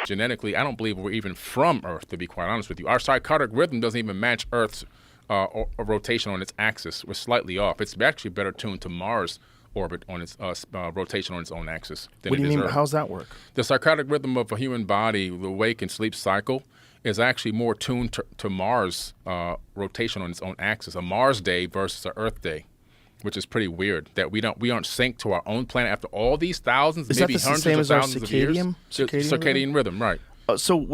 genetically, I don't believe we're even from Earth, to be quite honest with you. Our circadian rhythm doesn't even match Earth's rotation on its axis. We're slightly off. It's actually better tuned to Mars' orbit on its rotation on its own axis than What do it you is mean? Earth. How's that work? The circadian rhythm of a human body, the wake and sleep cycle, is actually more tuned to Mars' rotation on its own axis. A Mars day versus an Earth day, which is pretty weird. That we aren't synced to our own planet after all these thousands, Is maybe that the hundreds same of as our thousands of years. circadian Rhythm, right? So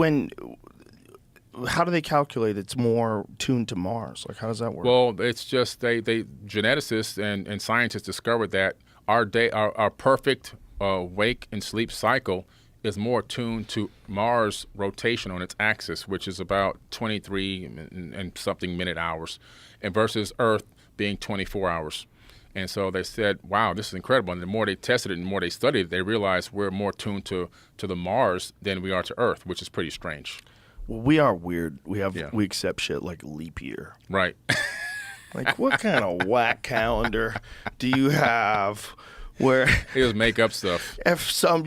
how do they calculate it's more tuned to Mars? Like, how does that work? Well, it's just they geneticists and scientists discovered that our perfect wake and sleep cycle is more tuned to Mars' rotation on its axis, which is about 23 and something minute hours, and versus Earth being 24 hours. And so they said, wow, this is incredible. And the more they tested it and the more they studied it, they realized we're more tuned to the Mars than we are to Earth, which is pretty strange. Well, we are weird. We accept shit like leap year. Right. Like, what kind of whack calendar do you have where They just make up stuff. if some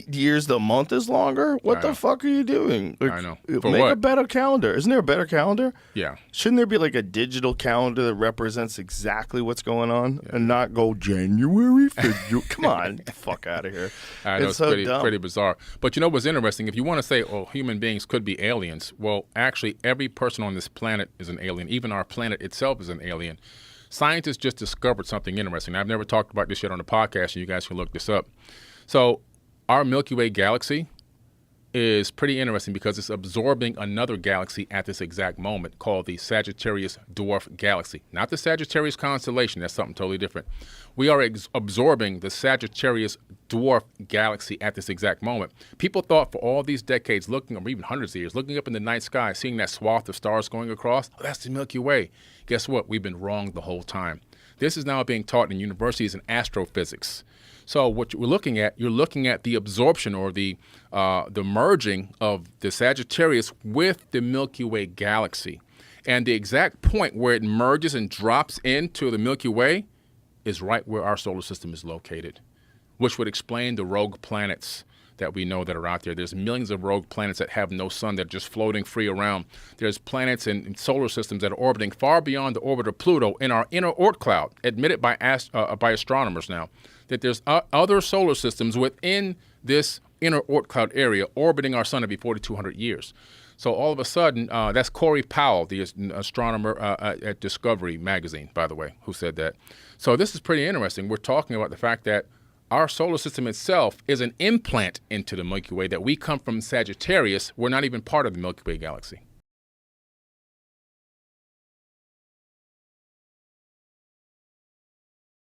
years the month is longer? What the fuck are you doing? Like, I know. For make what? a better calendar. Isn't there a better calendar? Yeah. Shouldn't there be like a digital calendar that represents exactly what's going on and not go January, February? Come on, get the fuck out of here. I know It's it's so pretty, dumb. pretty bizarre. But you know what's interesting? If you want to say, oh, human beings could be aliens, well, actually, every person on this planet is an alien. Even our planet itself is an alien. Scientists just discovered something interesting. I've never talked about this yet on the podcast, and you guys can look this up. So our Milky Way galaxy is pretty interesting because it's absorbing another galaxy at this exact moment called the Sagittarius Dwarf Galaxy. Not the Sagittarius constellation. That's something totally different. We are absorbing the Sagittarius Dwarf Galaxy at this exact moment. People thought for all these decades, looking, or even hundreds of years, looking up in the night sky, seeing that swath of stars going across, oh, that's the Milky Way. Guess what? We've been wrong the whole time. This is now being taught in universities in astrophysics. So what you're looking at the absorption or the merging of the Sagittarius with the Milky Way galaxy. And the exact point where it merges and drops into the Milky Way is right where our solar system is located, which would explain the rogue planets that we know that are out there. There's millions of rogue planets that have no sun that are just floating free around. There's planets in solar systems that are orbiting far beyond the orbit of Pluto in our inner Oort cloud, admitted by astronomers now, that there's other solar systems within this inner Oort cloud area orbiting our sun every 4,200 years. So all of a sudden, that's Corey Powell, the astronomer at Discovery magazine, by the way, who said that. So this is pretty interesting. We're talking about the fact that our solar system itself is an implant into the Milky Way, that we come from Sagittarius. We're not even part of the Milky Way galaxy.